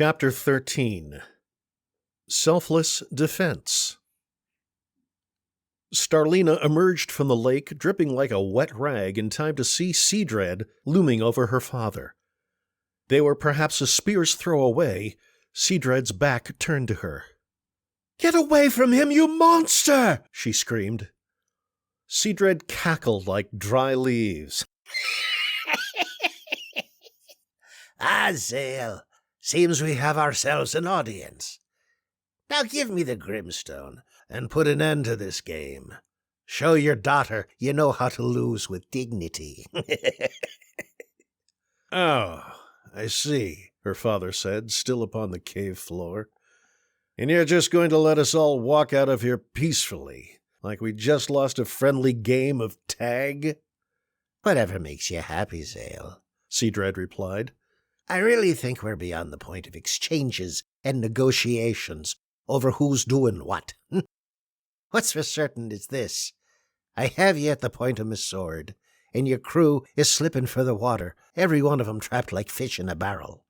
Chapter 13. Selfless Defense. Starlina emerged from the lake, dripping like a wet rag, in time to see Seadred looming over her father. They were perhaps a spear's throw away. Seadred's back turned to her. "Get away from him, you monster!" she screamed. Seadred cackled like dry leaves. Zale, seems we have ourselves an audience. Now give me the Grimstone and put an end to this game. Show your daughter you know how to lose with dignity. "Oh, I see," her father said, still upon the cave floor. "And you're just going to let us all walk out of here peacefully, like we just lost a friendly game of tag?" Whatever makes you happy, Zale, Seadred replied. I really think we're beyond the point of exchanges and negotiations over who's doing what. What's for certain is this. I have you at the point of my sword, and your crew is slipping for the water, every one of them trapped like fish in a barrel.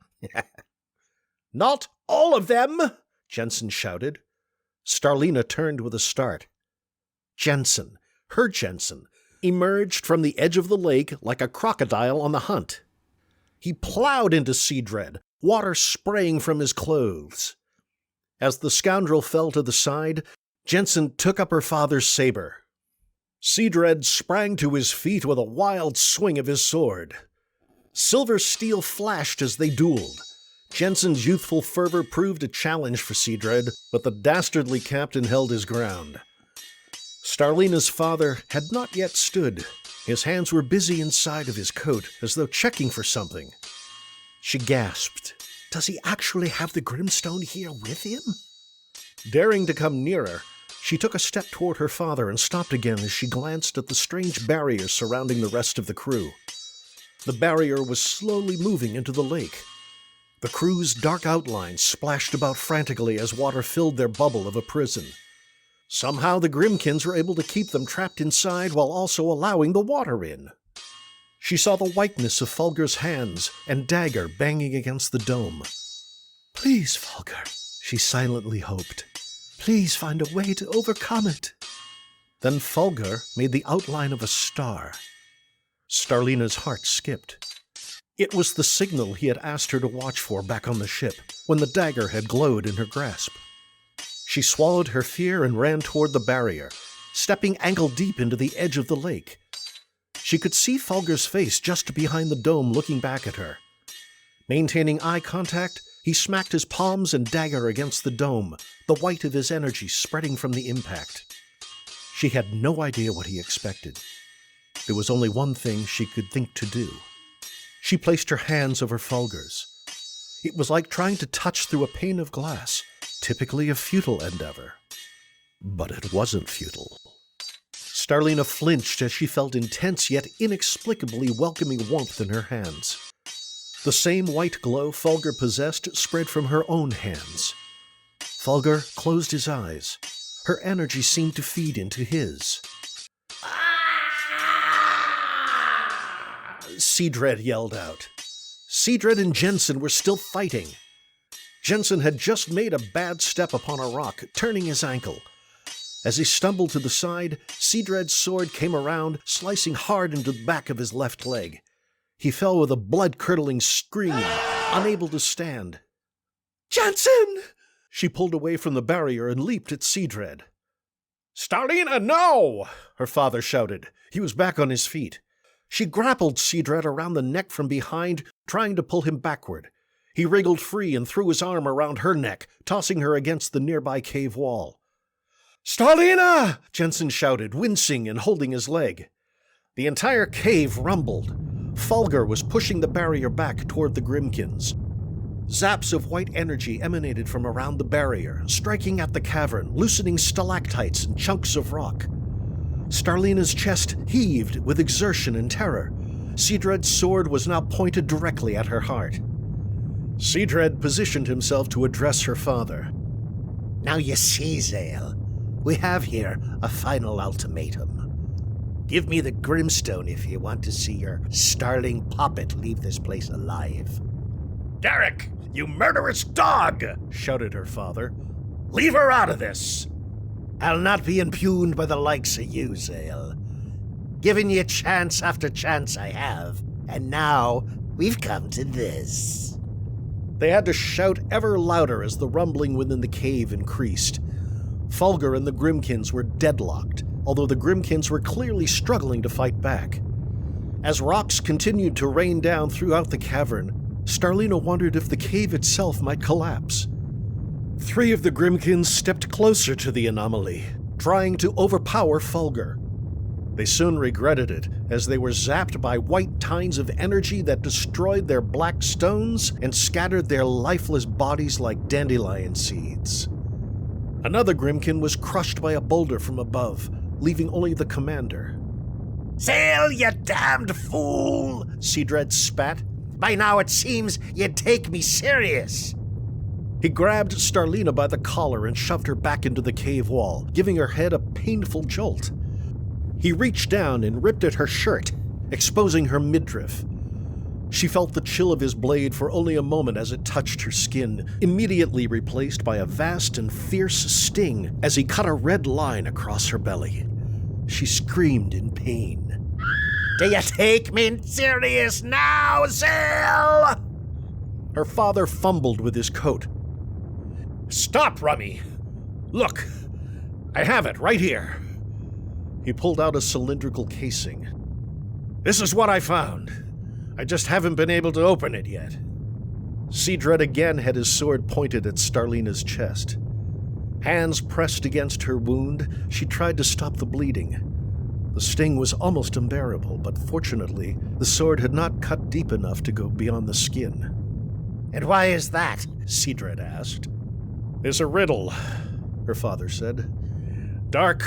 "Not all of them!" Jensen shouted. Starlina turned with a start. Jensen, her Jensen, emerged from the edge of the lake like a crocodile on the hunt. He plowed into Seadred, water spraying from his clothes. As the scoundrel fell to the side, Jensen took up her father's saber. Seadred sprang to his feet with a wild swing of his sword. Silver steel flashed as they dueled. Jensen's youthful fervor proved a challenge for Seadred, but the dastardly captain held his ground. Starlina's father had not yet stood. His hands were busy inside of his coat, as though checking for something. She gasped. "Does he actually have the Grimstone here with him?" Daring to come nearer, she took a step toward her father and stopped again as she glanced at the strange barrier surrounding the rest of the crew. The barrier was slowly moving into the lake. The crew's dark outlines splashed about frantically as water filled their bubble of a prison. Somehow the Grimkins were able to keep them trapped inside while also allowing the water in. She saw the whiteness of Fulger's hands and dagger banging against the dome. "Please, Fulger," she silently hoped. "Please find a way to overcome it." Then Fulger made the outline of a star. Starlina's heart skipped. It was the signal he had asked her to watch for back on the ship, when the dagger had glowed in her grasp. She swallowed her fear and ran toward the barrier, stepping ankle-deep into the edge of the lake. She could see Fulger's face just behind the dome looking back at her. Maintaining eye contact, he smacked his palms and dagger against the dome, the white of his energy spreading from the impact. She had no idea what he expected. There was only one thing she could think to do. She placed her hands over Fulger's. It was like trying to touch through a pane of glass, typically a futile endeavor. But it wasn't futile. Starlina flinched as she felt intense yet inexplicably welcoming warmth in her hands. The same white glow Fulger possessed spread from her own hands. Fulger closed his eyes. Her energy seemed to feed into his. Seadred yelled out. Seadred and Jensen were still fighting. Jensen had just made a bad step upon a rock, turning his ankle. As he stumbled to the side, Seadred's sword came around, slicing hard into the back of his left leg. He fell with a blood-curdling scream, unable to stand. "Jensen!" She pulled away from the barrier and leaped at Seadred. "Starlina, no!" her father shouted. He was back on his feet. She grappled Seadred around the neck from behind, trying to pull him backward. He wriggled free and threw his arm around her neck, tossing her against the nearby cave wall. "Starlina!" Jensen shouted, wincing and holding his leg. The entire cave rumbled. Fulger was pushing the barrier back toward the Grimkins. Zaps of white energy emanated from around the barrier, striking at the cavern, loosening stalactites and chunks of rock. Starlina's chest heaved with exertion and terror. Seadred's sword was now pointed directly at her heart. Seadred positioned himself to address her father. "Now you see, Zale, we have here a final ultimatum. Give me the Grimstone if you want to see your starling puppet leave this place alive." "Derek, you murderous dog!" shouted her father. "Leave her out of this!" I'll not be impugned by the likes of you, Zale. Given you chance after chance I have, and now we've come to this. They had to shout ever louder as the rumbling within the cave increased. Fulgur and the Grimkins were deadlocked, although the Grimkins were clearly struggling to fight back. As rocks continued to rain down throughout the cavern, Starlina wondered if the cave itself might collapse. 3 of the Grimkins stepped closer to the anomaly, trying to overpower Fulgur. They soon regretted it, as they were zapped by white tines of energy that destroyed their black stones and scattered their lifeless bodies like dandelion seeds. Another Grimkin was crushed by a boulder from above, leaving only the commander. Zale, you damned fool! Seadred spat. By now it seems you'd take me serious. He grabbed Starlina by the collar and shoved her back into the cave wall, giving her head a painful jolt. He reached down and ripped at her shirt, exposing her midriff. She felt the chill of his blade for only a moment as it touched her skin, immediately replaced by a vast and fierce sting as he cut a red line across her belly. She screamed in pain. Do you take me serious now, Zale? Her father fumbled with his coat. "Stop, Rummy! Look, I have it right here." He pulled out a cylindrical casing. "This is what I found. I just haven't been able to open it yet." Seadred again had his sword pointed at Starlina's chest. Hands pressed against her wound, she tried to stop the bleeding. The sting was almost unbearable, but fortunately, the sword had not cut deep enough to go beyond the skin. "And why is that?" Seadred asked. "It's a riddle," her father said. "Dark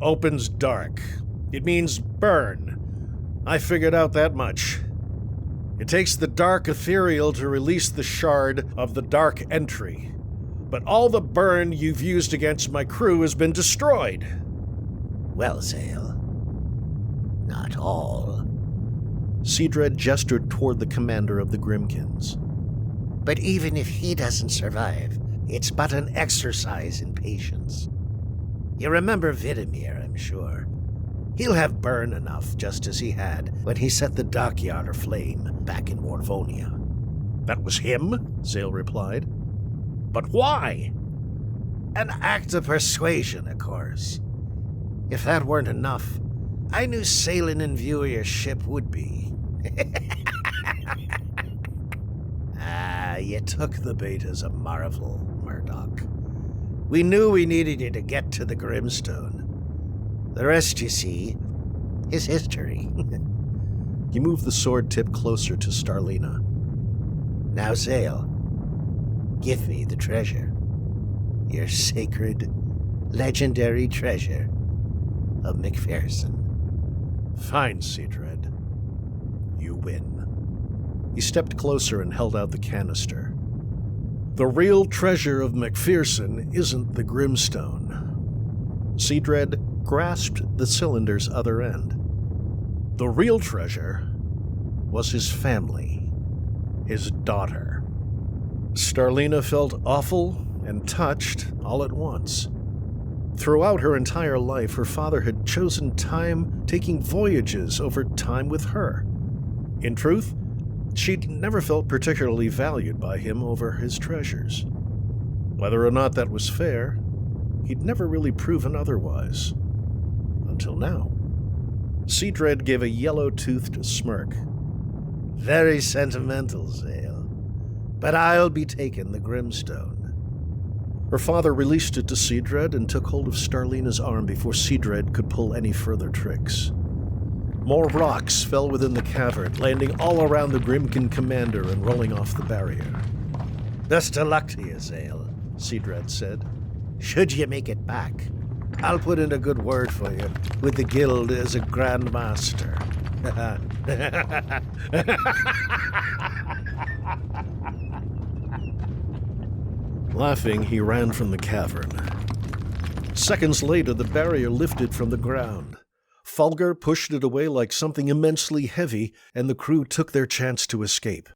opens dark. It means burn. I figured out that much. It takes the dark ethereal to release the shard of the dark entry. But all the burn you've used against my crew has been destroyed." "Well, Zale, not all." Seadred gestured toward the commander of the Grimkins. "But even if he doesn't survive, it's but an exercise in patience. You remember Vidimir, I'm sure. He'll have burn enough, just as he had when he set the dockyard aflame back in Warvonia." "That was him?" Zale replied. "But why?" "An act of persuasion, of course. If that weren't enough, I knew sailing in view of your ship would be." You took the bait as a marvel, Murdoch. We knew we needed you to get to the Grimstone. The rest, you see, is history." He moved the sword tip closer to Starlina. "Now, Zale, give me the treasure. Your sacred, legendary treasure of McPherson." "Fine, Seadred. You win." He stepped closer and held out the canister. "The real treasure of McPherson isn't the Grimstone." Seadred grasped the cylinder's other end. "The real treasure was his family, his daughter." Starlina felt awful and touched all at once. Throughout her entire life, her father had chosen time taking voyages over time with her. In truth, she'd never felt particularly valued by him over his treasures. Whether or not that was fair, he'd never really proven otherwise. Until now. Seadred gave a yellow-toothed smirk. "Very sentimental, Zale. But I'll be taking the Grimstone." Her father released it to Seadred and took hold of Starlina's arm before Seadred could pull any further tricks. More rocks fell within the cavern, landing all around the Grimkin commander and rolling off the barrier. "Best of luck to you, Zale," Seadred said. "Should you make it back, I'll put in a good word for you with the guild as a Grand Master." Laughing, he ran from the cavern. Seconds later, the barrier lifted from the ground. Fulgur pushed it away like something immensely heavy, and the crew took their chance to escape.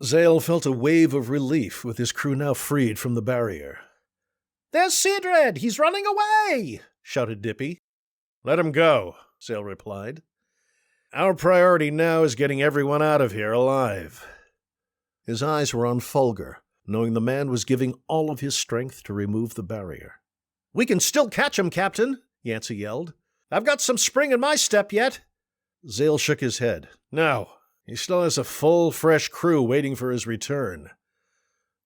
Zale felt a wave of relief with his crew now freed from the barrier. "There's Sidred! He's running away!" shouted Dippy. "Let him go," Zale replied. "Our priority now is getting everyone out of here alive." His eyes were on Fulgur, knowing the man was giving all of his strength to remove the barrier. "We can still catch him, Captain," Yancey yelled. "I've got some spring in my step yet." Zale shook his head. "No. He still has a full, fresh crew waiting for his return.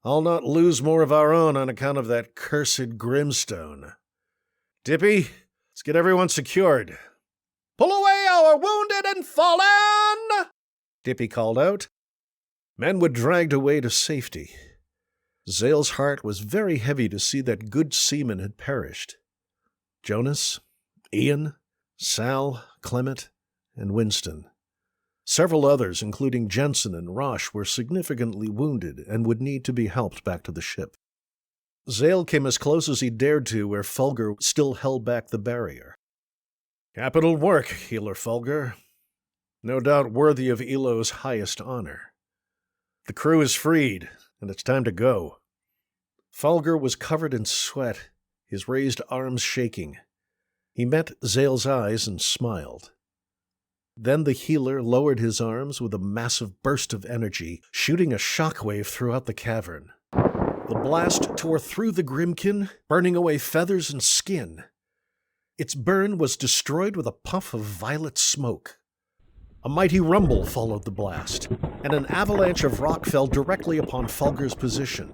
I'll not lose more of our own on account of that cursed Grimstone. Dippy, let's get everyone secured." "Pull away our wounded and fallen!" Dippy called out. Men were dragged away to safety. Zale's heart was very heavy to see that good seamen had perished. Jonas, Ian, Sal, Clement, and Winston. Several others, including Jensen and Rosh, were significantly wounded and would need to be helped back to the ship. Zale came as close as he dared to where Fulgur still held back the barrier. "Capital work, Healer Fulgur. No doubt worthy of Elo's highest honor. The crew is freed, and it's time to go." Fulgur was covered in sweat, his raised arms shaking. He met Zale's eyes and smiled. Then the healer lowered his arms with a massive burst of energy, shooting a shockwave throughout the cavern. The blast tore through the Grimkin, burning away feathers and skin. Its burn was destroyed with a puff of violet smoke. A mighty rumble followed the blast, and an avalanche of rock fell directly upon Fulgur's position.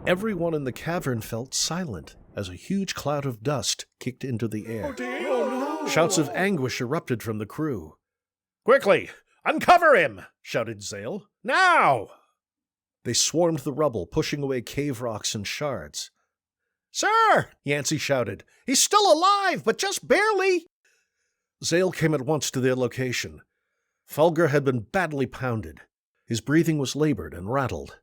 Everyone in the cavern felt silent as a huge cloud of dust kicked into the air. Shouts of anguish erupted from the crew. "Quickly, uncover him!" shouted Zale. "Now!" They swarmed the rubble, pushing away cave rocks and shards. "Sir!" Yancey shouted. "He's still alive, but just barely!" Zale came at once to their location. Fulgur had been badly pounded. His breathing was labored and rattled.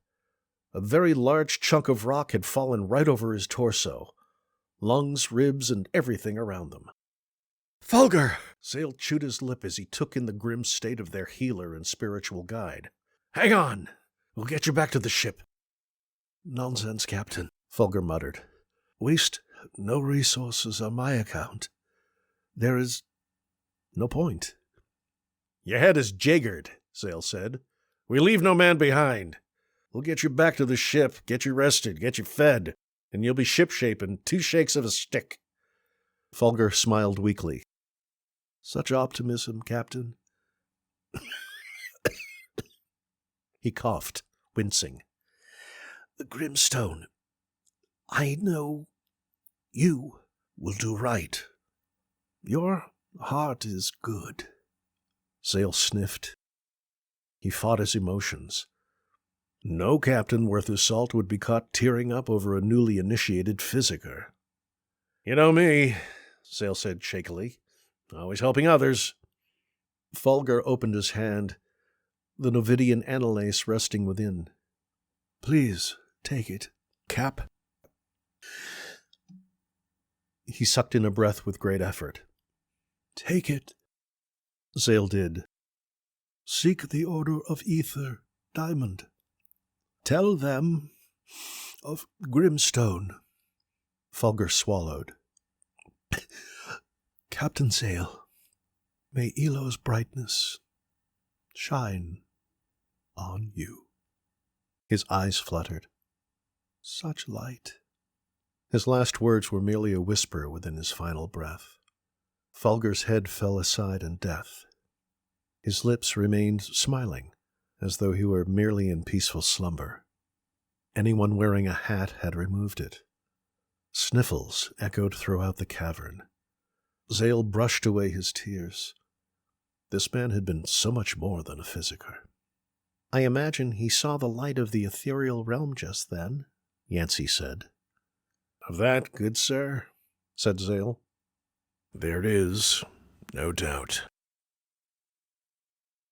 A very large chunk of rock had fallen right over his torso. Lungs, ribs, and everything around them. "Fulgur!" Zale chewed his lip as he took in the grim state of their healer and spiritual guide. "Hang on! We'll get you back to the ship." "Nonsense, Captain," Fulgur muttered. "Waste no resources on my account. There is no point." "Your head is jiggered," Zale said. "We leave no man behind. We'll get you back to the ship, get you rested, get you fed, and you'll be shipshape in 2 shakes of a stick." Fulgur smiled weakly. "Such optimism, Captain." He coughed, wincing. "The Grimstone. I know you will do right. Your heart is good." Zale sniffed. He fought his emotions. No captain worth his salt would be caught tearing up over a newly initiated physiker. "You know me," Zale said shakily. "Always helping others." Fulgur opened his hand, the Novidian Annalase resting within. "Please, take it, Cap." He sucked in a breath with great effort. "Take it." Zale did. "Seek the Order of Ether, Diamond. Tell them of Grimstone." Fulgur swallowed. "Captain Zale, may Elo's brightness shine on you." His eyes fluttered. "Such light." His last words were merely a whisper within his final breath. Fulgur's head fell aside in death. His lips remained smiling, as though he were merely in peaceful slumber. Anyone wearing a hat had removed it. Sniffles echoed throughout the cavern. Zale brushed away his tears. This man had been so much more than a physiker. "I imagine he saw the light of the ethereal realm just then," Yancey said. "Of that, good sir," said Zale, "there is no doubt."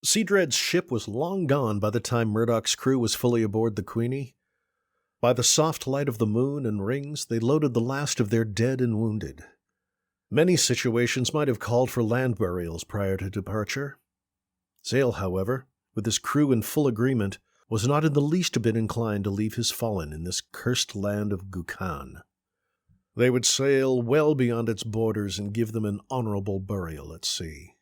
Seadred's ship was long gone by the time Murdoch's crew was fully aboard the Queenie. By the soft light of the moon and rings, they loaded the last of their dead and wounded. Many situations might have called for land burials prior to departure. Zale, however, with his crew in full agreement, was not in the least a bit inclined to leave his fallen in this cursed land of Gukhan. They would sail well beyond its borders and give them an honorable burial at sea.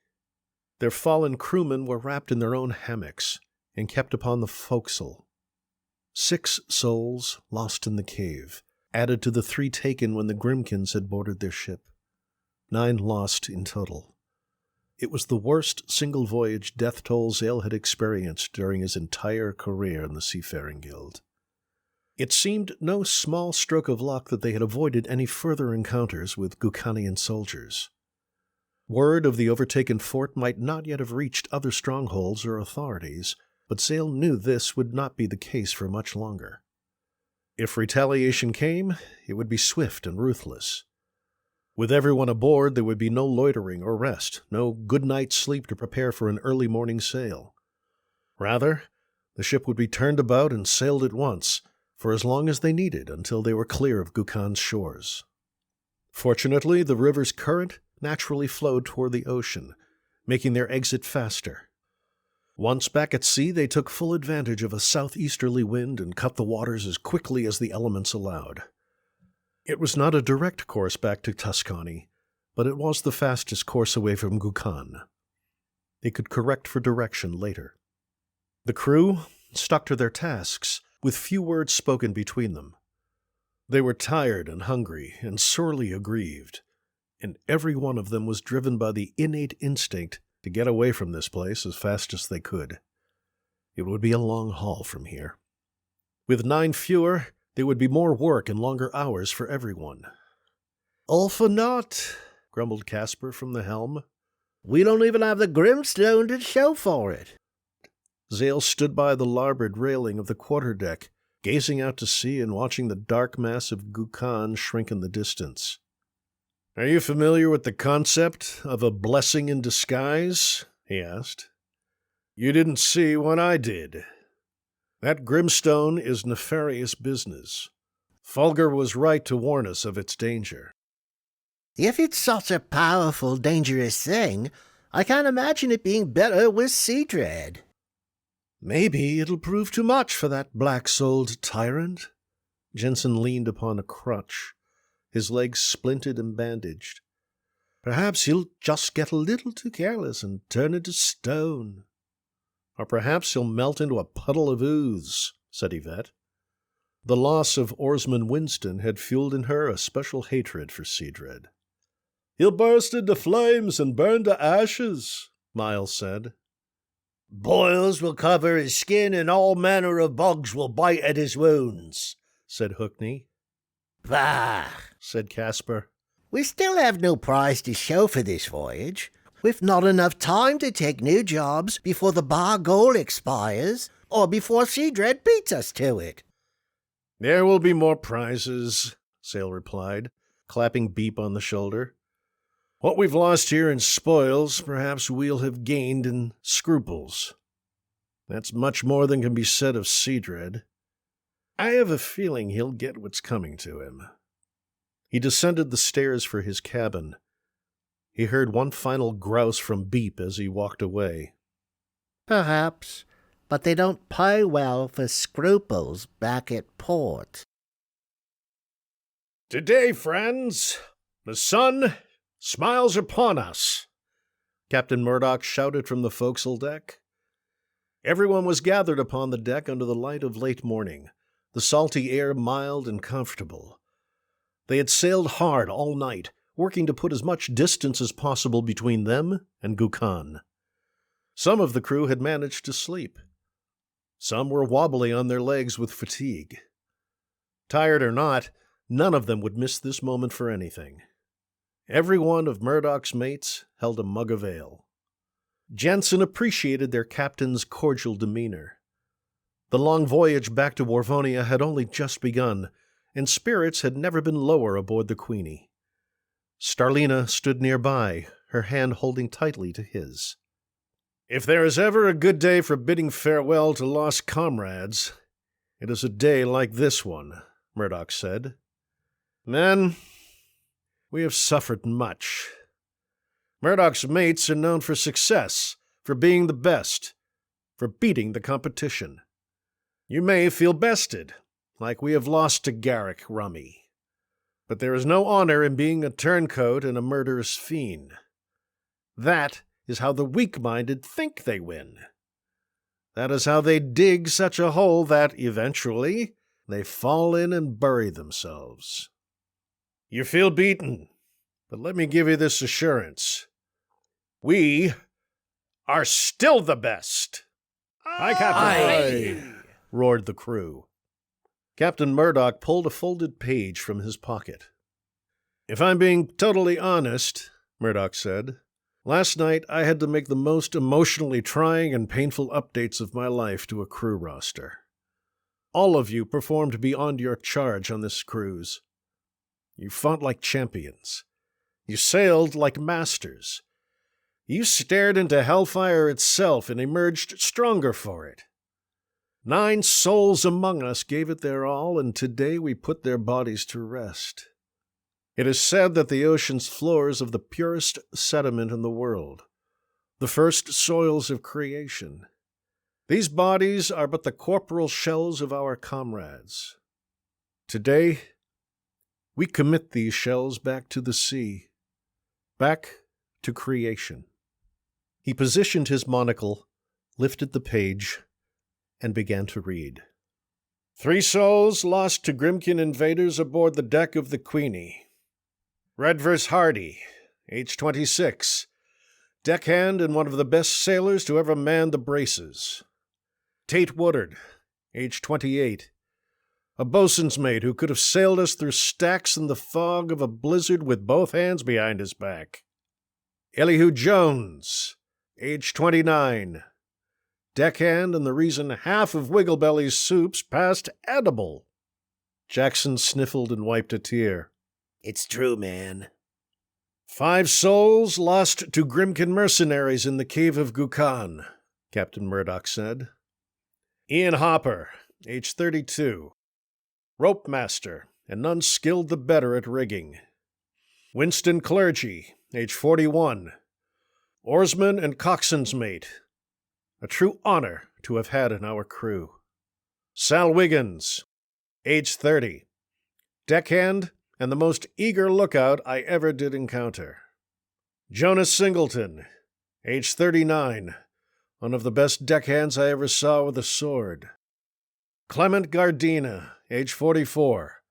Their fallen crewmen were wrapped in their own hammocks and kept upon the forecastle. 6 souls lost in the cave, added to the 3 taken when the Grimkins had boarded their ship. 9 lost in total. It was the worst single-voyage death toll Zale had experienced during his entire career in the Seafaring Guild. It seemed no small stroke of luck that they had avoided any further encounters with Gukhanian soldiers. Word of the overtaken fort might not yet have reached other strongholds or authorities, but Zale knew this would not be the case for much longer. If retaliation came, it would be swift and ruthless. With everyone aboard, there would be no loitering or rest, no good night's sleep to prepare for an early morning sail. Rather, the ship would be turned about and sailed at once, for as long as they needed until they were clear of Gukhan's shores. Fortunately, the river's current naturally flowed toward the ocean, making their exit faster. Once back at sea, they took full advantage of a southeasterly wind and cut the waters as quickly as the elements allowed. It was not a direct course back to Tuscany, but it was the fastest course away from Gukhan. They could correct for direction later. The crew stuck to their tasks, with few words spoken between them. They were tired and hungry and sorely aggrieved, and every one of them was driven by the innate instinct to get away from this place as fast as they could. It would be a long haul from here. With 9 fewer, there would be more work and longer hours for everyone. All for naught, grumbled Caspar from the helm. We don't even have the Grimstone to show for it. Zale stood by the larboard railing of the quarterdeck, gazing out to sea and watching the dark mass of Gukhan shrink in the distance. Are you familiar with the concept of a blessing in disguise? He asked. You didn't see what I did. That Grimstone is nefarious business. Fulgur was right to warn us of its danger. If it's such a powerful, dangerous thing, I can't imagine it being better with Seadred. Maybe it'll prove too much for that black-souled tyrant. Jensen leaned upon a crutch, his legs splinted and bandaged. Perhaps he'll just get a little too careless and turn into stone. Or perhaps he'll melt into a puddle of ooze, said Yvette. The loss of oarsman Winston had fueled in her a special hatred for Seadred. He'll burst into flames and burn to ashes, Miles said. Boils will cover his skin and all manner of bugs will bite at his wounds, said Hookney. Bah, said Caspar. We still have no prize to show for this voyage. We've not enough time to take new jobs before the bar goal expires, or before Seadred beats us to it. There will be more prizes, Zale replied, clapping Beep on the shoulder. What we've lost here in spoils, perhaps we'll have gained in scruples. That's much more than can be said of Seadred. I have a feeling he'll get what's coming to him. He descended the stairs for his cabin. He heard one final grouse from Beep as he walked away. Perhaps, but they don't pay well for scruples back at port. Today, friends, the sun smiles upon us, Captain Murdoch shouted from the forecastle deck. Everyone was gathered upon the deck under the light of late morning, the salty air mild and comfortable. They had sailed hard all night, working to put as much distance as possible between them and Gukhan. Some of the crew had managed to sleep. Some were wobbly on their legs with fatigue. Tired or not, none of them would miss this moment for anything. Every one of Murdoch's mates held a mug of ale. Jensen appreciated their captain's cordial demeanor. The long voyage back to Warvonia had only just begun, and spirits had never been lower aboard the Queenie. Starlina stood nearby, her hand holding tightly to his. If there is ever a good day for bidding farewell to lost comrades, it is a day like this one, Murdoch said. Men, we have suffered much. Murdoch's mates are known for success, for being the best, for beating the competition. You may feel bested, like we have lost to Garrick Rummy. But there is no honor in being a turncoat and a murderous fiend. That is how the weak-minded think they win. That is how they dig such a hole that, eventually, they fall in and bury themselves. You feel beaten, but let me give you this assurance. We are still the best. Aye, Captain. Aye, roared the crew. Captain Murdoch pulled a folded page from his pocket. If I'm being totally honest, Murdoch said, last night I had to make the most emotionally trying and painful updates of my life to a crew roster. All of you performed beyond your charge on this cruise. You fought like champions. You sailed like masters. You stared into hellfire itself and emerged stronger for it. 9 souls among us gave it their all, and today we put their bodies to rest. It is said that the ocean's floors of the purest sediment in the world, the first soils of creation. These bodies are but the corporal shells of our comrades. Today, we commit these shells back to the sea, back to creation. He positioned his monocle, lifted the page, and began to read. 3 souls lost to Grimkin invaders aboard the deck of the Queenie. Redvers Hardy, age 26, deckhand and one of the best sailors to ever man the braces. Tate Woodard, age 28, a bosun's mate who could have sailed us through stacks in the fog of a blizzard with both hands behind his back. Elihu Jones, age 29, deckhand and the reason half of Wigglebelly's soups passed edible. Jackson sniffled and wiped a tear. It's true, man. 5 souls lost to Grimkin mercenaries in the cave of Gukan, Captain Murdoch said. Ian Hopper, age 32, rope master, and none skilled the better at rigging. Winston Clergy, age 41, oarsman and coxswain's mate. A true honor to have had in our crew. Sal Wiggins, age 30, deckhand and the most eager lookout I ever did encounter. Jonas Singleton, age 39, one of the best deckhands I ever saw with a sword. Clement Gardina, age 44,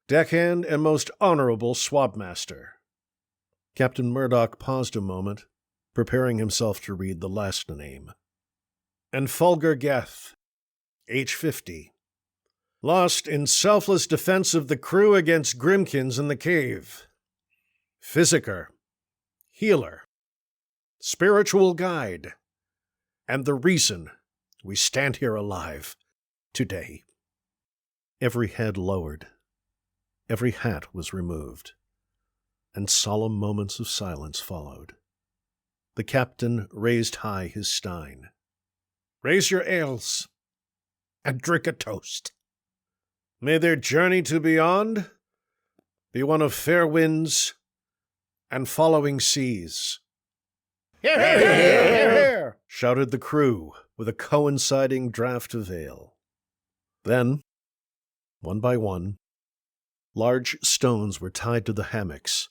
deckhand and most honorable swabmaster. Captain Murdoch paused a moment, preparing himself to read the last name. And Fulgur Geth, age 50, lost in selfless defense of the crew against Grimkins in the cave. Physiker, healer, spiritual guide, and the reason we stand here alive today. Every head lowered, every hat was removed, and solemn moments of silence followed. The captain raised high his stein. Raise your ales, and drink a toast. May their journey to beyond be one of fair winds and following seas. Hear, hear, hear, hear, hear, shouted the crew with a coinciding draught of ale. Then, one by one, large stones were tied to the hammocks,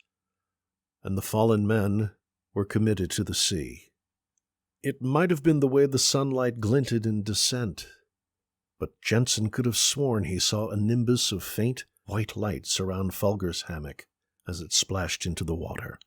and the fallen men were committed to the sea. It might have been the way the sunlight glinted in descent, but Jensen could have sworn he saw a nimbus of faint white light surround Fulgur's hammock as it splashed into the water.